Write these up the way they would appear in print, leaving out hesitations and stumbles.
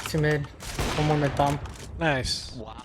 2 mid. 1 more mid bomb. Nice. Wow.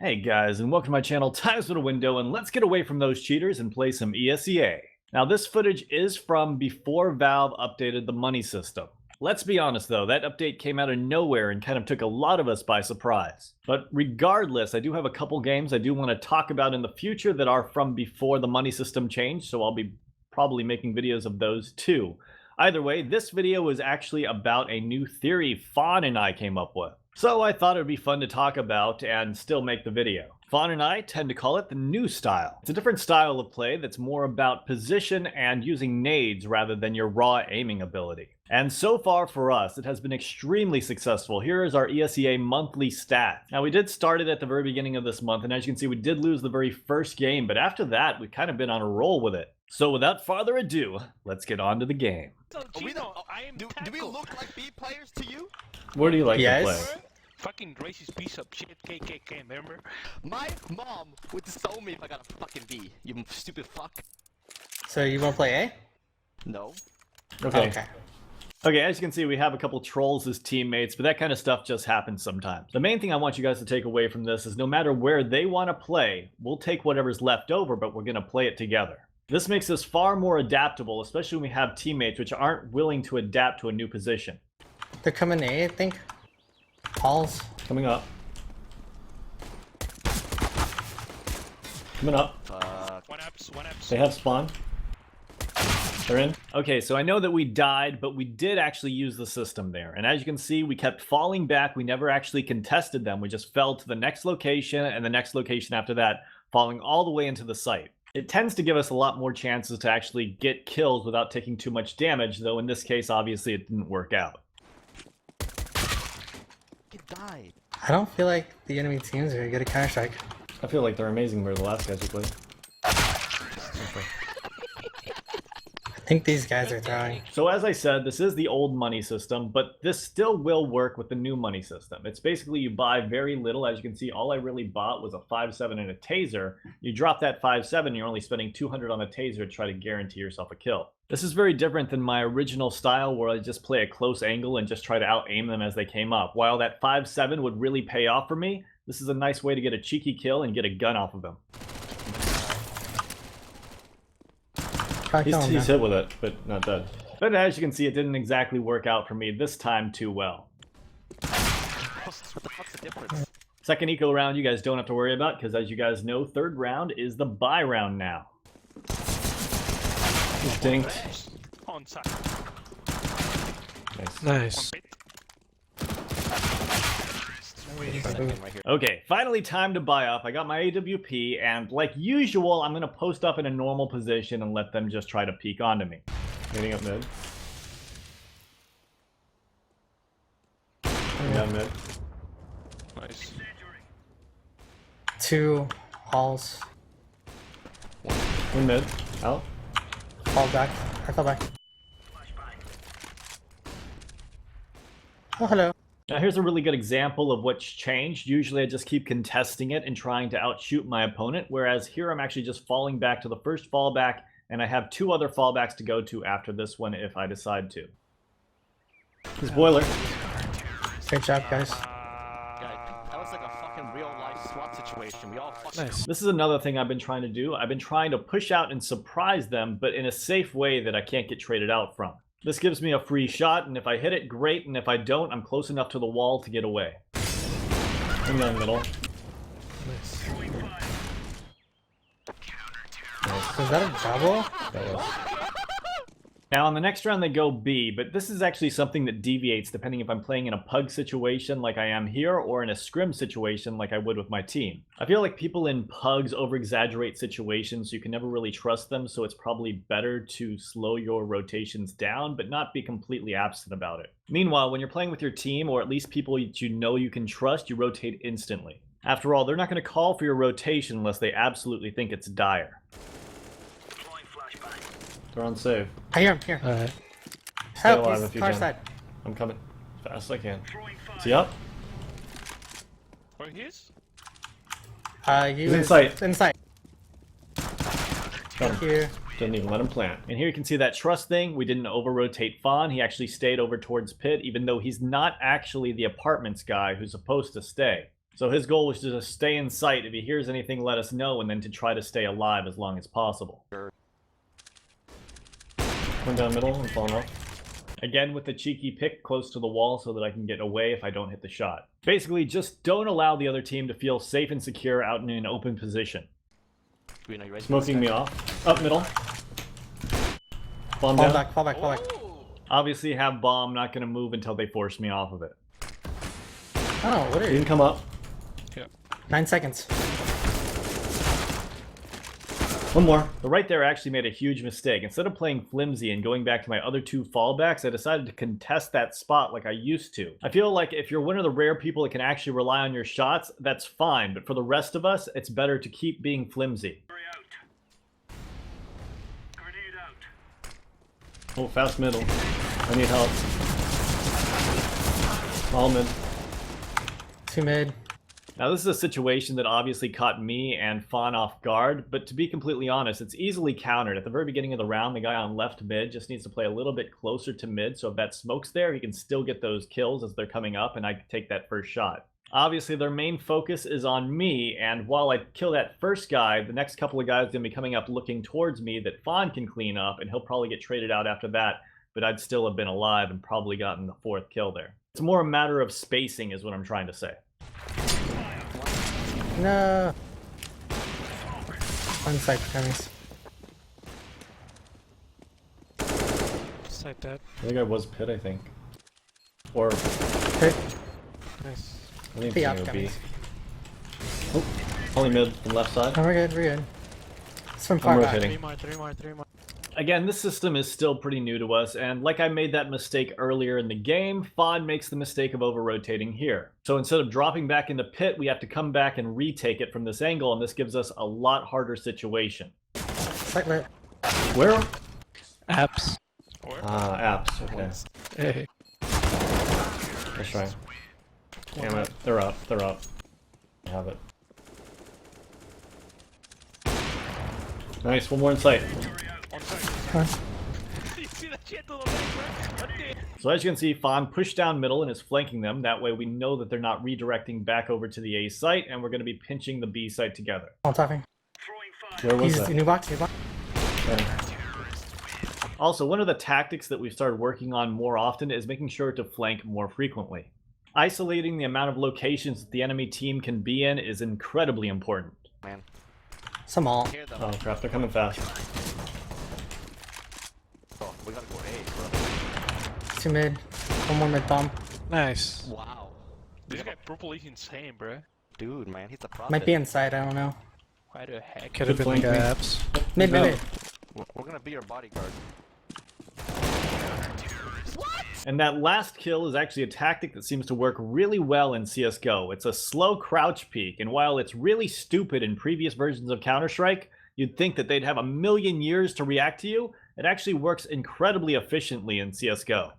Hey guys, and welcome to my channel, Times with a Window, and let's get away from those cheaters and play some ESEA. Now this footage is from before Valve updated the money system. Let's be honest though, that update came out of nowhere and kind of took a lot of us by surprise. But regardless, I do have a couple games I do want to talk about in the future that are from before the money system changed, so I'll be probably making videos of those too. Either way, this video is actually about a new theory Fon and I came up with. So I thought it would be fun to talk about and still make the video. Fon and I tend to call it the new style. It's a different style of play that's more about position and using nades rather than your raw aiming ability. And so far for us, it has been extremely successful. Here is our ESEA monthly stat. Now we did start it at the very beginning of this month, and as you can see, we did lose the very first game, but after that, we've kind of been on a roll with it. So without further ado, let's get on to the game. So, do we look like B players to you? Where do you like Yes. to play? Fucking racist piece of shit, KKK, remember? My mom would disown me if I got a fucking B. You stupid fuck. So you wanna play A? No. Okay. Okay. Okay, as you can see, we have a couple trolls as teammates, but that kind of stuff just happens sometimes. The main thing I want you guys to take away from this is no matter where they want to play, we'll take whatever's left over, but we're going to play it together. This makes us far more adaptable, especially when we have teammates which aren't willing to adapt to a new position. They're coming A, I think. Halls. Coming up. Coming up. One ups. They have spawn. They're in. Okay, so I know that we died, but we did actually use the system there. And as you can see, we kept falling back. We never actually contested them. We just fell to the next location and the next location after that, falling all the way into the site. It tends to give us a lot more chances to actually get kills without taking too much damage, though in this case, obviously, it didn't work out. It died. I don't feel like the enemy teams are good at Counter-Strike. I feel like they're amazing compared to the last guys we played. I think these guys are throwing. So as I said, this is the old money system, but this still will work with the new money system. It's basically you buy very little. As you can see, all I really bought was a 5.7 and a taser. You drop that 5.7, you're only spending 200 on the taser to try to guarantee yourself a kill. This is very different than my original style where I just play a close angle and just try to out-aim them as they came up. While that 5.7 would really pay off for me, this is a nice way to get a cheeky kill and get a gun off of them. He's hit with it, but not dead. But as you can see, it didn't exactly work out for me this time too well. What the fuck's the difference? Second eco round you guys don't have to worry about, because as you guys know, third round is the buy round now. He's dinked. On side. Nice. Okay, finally time to buy up. I got my AWP, and like usual, I'm going to post up in a normal position and let them just try to peek onto me. Getting up mid. Down mid. Nice. 2 halls. One mid. Out. Fall back. I fell back. Oh, hello. Now here's a really good example of what's changed. Usually I just keep contesting it and trying to outshoot my opponent, whereas here I'm actually just falling back to the first fallback, and I have 2 other fallbacks to go to after this one if I decide to. This boiler. Great job, guys. That was like a fucking real life SWAT situation. We all fucking. Nice. This is another thing I've been trying to do. I've been trying to push out and surprise them, but in a safe way that I can't get traded out from. This gives me a free shot, and if I hit it, great, and if I don't, I'm close enough to the wall to get away. In the middle. Nice. Was that a double? That was. Now on the next round they go B, but this is actually something that deviates depending if I'm playing in a pug situation like I am here or in a scrim situation like I would with my team. I feel like people in pugs over-exaggerate situations, so you can never really trust them, so it's probably better to slow your rotations down but not be completely absent about it. Meanwhile, when you're playing with your team or at least people that you know you can trust, you rotate instantly. After all, they're not going to call for your rotation unless they absolutely think it's dire. They're on save. I hear him here. Alright. Help, alive he's if you far can. side. I'm coming. Fast as I can. Is he up? Where he is? He's in sight. Inside. Got him. Thank you. Didn't even let him plant. And here you can see that trust thing. We didn't over-rotate Fon. He actually stayed over towards pit, even though he's not actually the apartments guy who's supposed to stay. So his goal was to just stay in sight. If he hears anything, let us know, and then to try to stay alive as long as possible. One down middle and falling off. Again with the cheeky pick close to the wall so that I can get away if I don't hit the shot. Basically, just don't allow the other team to feel safe and secure out in an open position. Smoking me off. Up middle. Bomb down. Fall back. Obviously have bomb, not going to move until they force me off of it. Oh, what are You you? can come up. 9 seconds. One more. The right there actually made a huge mistake. Instead of playing flimsy and going back to my other two fallbacks, I decided to contest that spot like I used to. I feel like if you're one of the rare people that can actually rely on your shots, that's fine. But for the rest of us, it's better to keep being flimsy. Oh, fast middle. I need help. All mid. 2 mid. Now this is a situation that obviously caught me and Fon off guard, but to be completely honest, it's easily countered. At the very beginning of the round, the guy on left mid just needs to play a little bit closer to mid, so if that smoke's there, he can still get those kills as they're coming up, and I can take that first shot. Obviously, their main focus is on me, and while I kill that first guy, the next couple of guys are going to be coming up looking towards me that Fon can clean up, and he'll probably get traded out after that, but I'd still have been alive and probably gotten the 4th kill there. It's more a matter of spacing is what I'm trying to say. No. One side premise. Side that. I think I was pit, I think. Or, Hit. Nice. I think The it would be. upcomings. Oh, only mid from left side. Oh, we're good. It's from I'm far back. rotating. Three more. Again, this system is still pretty new to us, and like I made that mistake earlier in the game, Fon makes the mistake of over-rotating here. So instead of dropping back into pit, we have to come back and retake it from this angle, and this gives us a lot harder situation. Site lit. Where? Apps. Apps, okay. Hey. Let's try. Damn it, they're up. I have it. Nice, one more in sight. So as you can see, Fon pushed down middle and is flanking them. That way we know that they're not redirecting back over to the A site, and we're going to be pinching the B site together. All tapping. Where was He's that? new box. Okay. Also, one of the tactics that we've started working on more often is making sure to flank more frequently. Isolating the amount of locations that the enemy team can be in is incredibly important. Man. Some all. Oh crap, they're coming fast. Oh, we gotta go A, bro. 2 mid. One more mid bomb. Nice. Wow. This guy purple is insane, bro. Dude, man, he's a prophet. Might be inside, I don't know. Why the heck? Could have been like apps. Mid. We're gonna be your bodyguard. And that last kill is actually a tactic that seems to work really well in CSGO. It's a slow crouch peek, and while it's really stupid in previous versions of Counter-Strike, you'd think that they'd have a million years to react to you. It actually works incredibly efficiently in CSGO.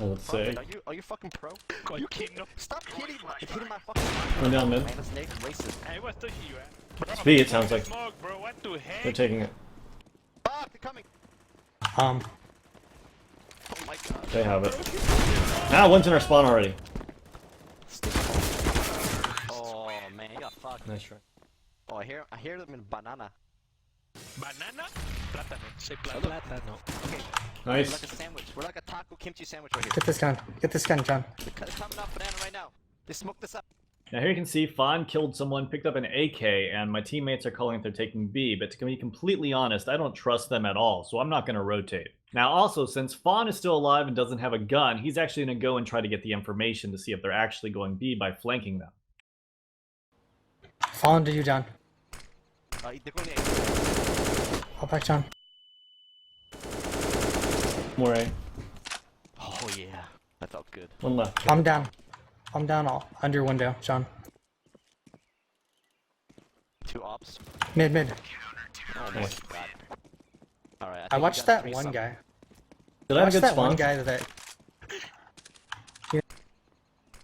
Are you fucking pro? Are you kidding? Stop hitting my fucking One down mid. man, that's racist. Hey, what's the you at? It's B, it sounds like. Smoke, bro. What the heck? They're taking it. Fuck, they're coming. Oh my god. They have it. Ah, one's in our spawn already. Oh man, you got fucked. Nice try. Oh, I hear them in banana. Banana? Plátano. Say plátano. Okay. We're like Nice. a sandwich. We're like a taco kimchi sandwich right here. Get this gun. Get this gun, John. They're coming off banana right now. They smoked this up. Now here you can see Fon killed someone, picked up an AK, and my teammates are calling it they're taking B, but to be completely honest, I don't trust them at all, so I'm not going to rotate. Now also, since Fon is still alive and doesn't have a gun, he's actually going to go and try to get the information to see if they're actually going B by flanking them. Fall into you, John. They're going to A. Fall back, John. More A. Oh yeah, that felt good. One left. I'm down. I'm down all. Under window, John. 2 ops. Mid. Oh my Nice. god. Alright, I watched that one guy. Did I I have a watched good that spawn? one guy that... Yeah.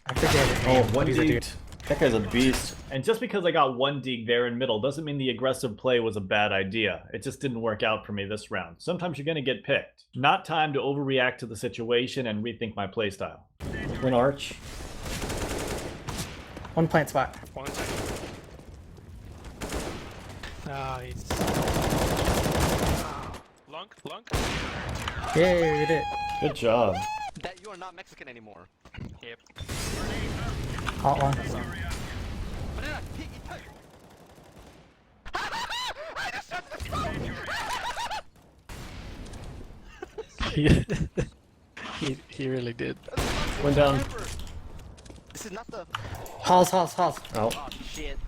I forget his Oh, name, one but he's a dude. dude. That guy's a beast. And just because I got one deke there in middle doesn't mean the aggressive play was a bad idea. It just didn't work out for me this round. Sometimes you're going to get picked. Not time to overreact to the situation and rethink my playstyle. One arch. One plant spot. One second. Nice. Long. Yay, we did it. Good job. That you are not Mexican anymore. Yep. Hot one. Banana, he touched. I just shot the smoke! He really did. One down. This is not the. Halls. Out. Oh shit.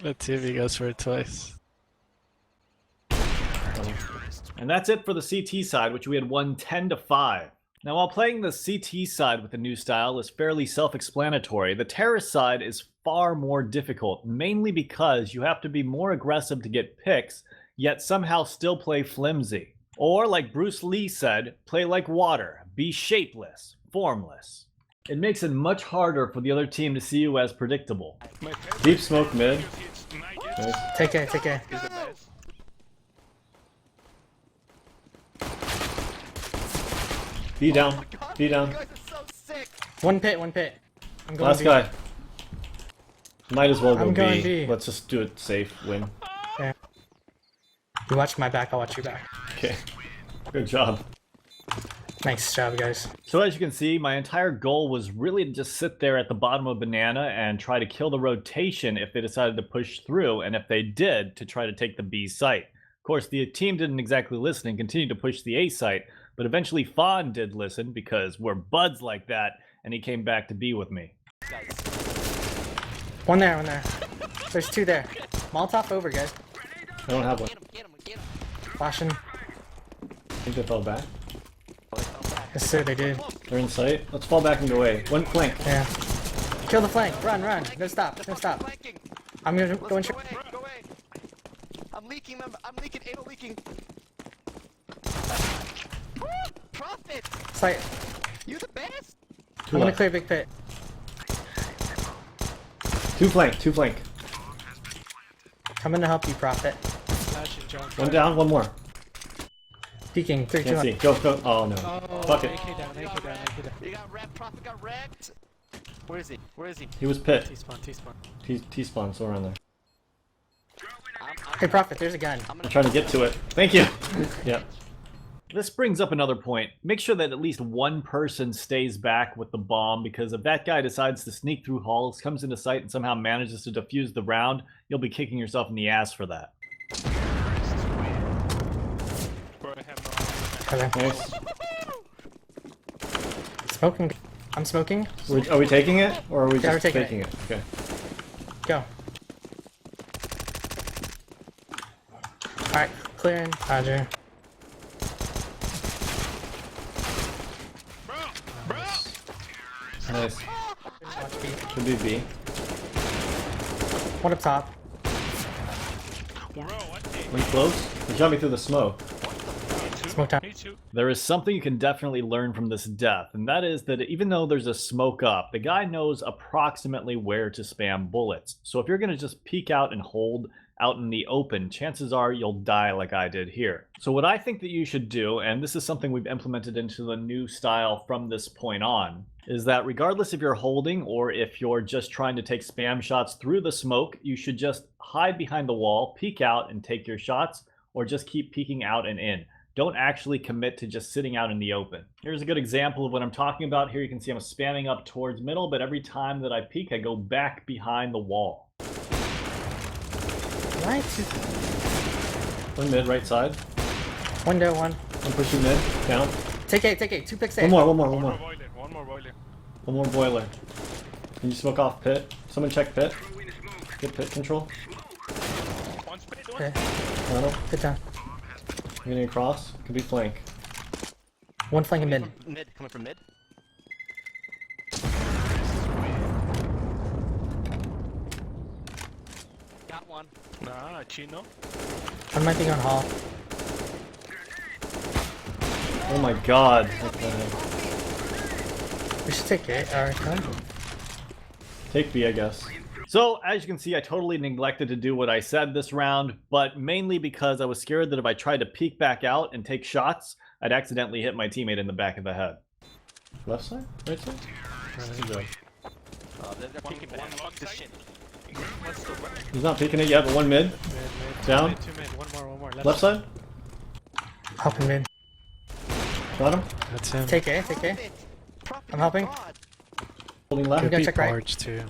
Let's see if he goes for it twice. And that's it for the CT side, which we had won 10-5. Now, while playing the CT side with the new style is fairly self-explanatory, the terrorist side is far more difficult, mainly because you have to be more aggressive to get picks, yet somehow still play flimsy. Or, like Bruce Lee said, play like water, be shapeless, formless. It makes it much harder for the other team to see you as predictable. Deep smoke mid. Nice. Take care. He's the best. B down. B down. You guys are so sick. One pit. I'm going Last B. guy. Might as well go I'm going B. B. Let's just do it safe. Win. Yeah. You watch my back, I'll watch your back. Okay. Good job. Nice job, guys. So as you can see, my entire goal was really to just sit there at the bottom of banana and try to kill the rotation if they decided to push through, and if they did, to try to take the B site. Of course, the team didn't exactly listen and continued to push the A site, but eventually Fon did listen because we're buds like that, and he came back to be with me. One there. There's two there. Molotov over, guys. I don't have one. Get him. Flashing. I think they fell back. Yes, sir, they did. They're in sight. Let's fall back and go away. One flank. Yeah. Kill the flank. Run. No stop. Flanking. I'm gonna Let's go in. go away. I'm leaking. Anal leaking. Profit. Site. You the best. Two I'm gonna left. clear big pit. Two flank. Coming to help you, Prophet. Flashing jump. One down, one more. Peeking. 3, 2, Can't 1. see. Go. Oh no. Oh, Fuck it. AK down. You got wrecked. Profit got wrecked. Where is he? He was pit. T-spawn. T-spawn, so around there. Hey, Prophet, there's a gun. I'm trying to get to it. Thank you. Yeah. This brings up another point. Make sure that at least one person stays back with the bomb, because if that guy decides to sneak through halls, comes into sight, and somehow manages to defuse the round, you'll be kicking yourself in the ass for that. Bro, I have no Okay. Nice. Smoking. I'm smoking. Are we taking it, or are we Yeah, we're just taking taking it? Okay. Go. Alright, clearing. Roger. Bro! Nice. Watch B. Could be B. One up top. Bro, what the? One close. He shot me through the smoke. Smoke time. Me too. There is something you can definitely learn from this death, and that is that even though there's a smoke up, the guy knows approximately where to spam bullets. So if you're going to just peek out and hold out in the open, chances are you'll die like I did here. So what I think that you should do, and this is something we've implemented into the new style from this point on, is that regardless if you're holding or if you're just trying to take spam shots through the smoke, you should just hide behind the wall, peek out and take your shots, or just keep peeking out and in. Don't actually commit to just sitting out in the open. Here's a good example of what I'm talking about. Here you can see I'm spamming up towards middle, but every time that I peek, I go back behind the wall. Right. One mid, right side. Window, one. One pushing mid. Down. Take A. 2 picks A. One more. One more boiler. One more boiler. Can you smoke off pit? Someone check pit. Get pit control. One split, Okay. Tunnel. Pit down. I'm getting across. Could be flank. One flanking mid. Coming from mid. Got one. Nah, Chino. One might be on hall. Oh my god. What the heck? We should take A. Alright, come. Take B, I guess. So, as you can see, I totally neglected to do what I said this round, but mainly because I was scared that if I tried to peek back out and take shots, I'd accidentally hit my teammate in the back of the head. Left side? Right side? Good job. They're peeking back. Fuck this shit. He's not peeking it yet, but one mid. Mid. Down. Two mid. One more. Left side? Helping mid. Got him. That's him. Take A, take A. I'm helping. Holding left. Could Go be check right. barge too.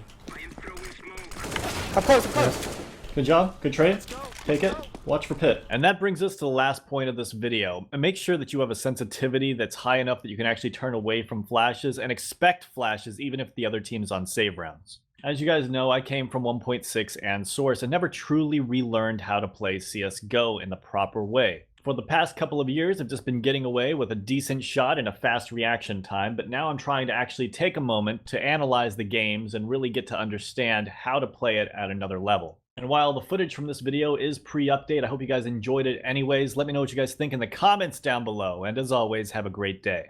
Up close, up close. Good job. Good trade. Take it. Watch for pit. And that brings us to the last point of this video. And make sure that you have a sensitivity that's high enough that you can actually turn away from flashes and expect flashes even if the other team is on save rounds. As you guys know, I came from 1.6 and Source and never truly relearned how to play CSGO in the proper way. For the past couple of years, I've just been getting away with a decent shot and a fast reaction time, but now I'm trying to actually take a moment to analyze the games and really get to understand how to play it at another level. And while the footage from this video is pre-update, I hope you guys enjoyed it anyways. Let me know what you guys think in the comments down below, and as always, have a great day.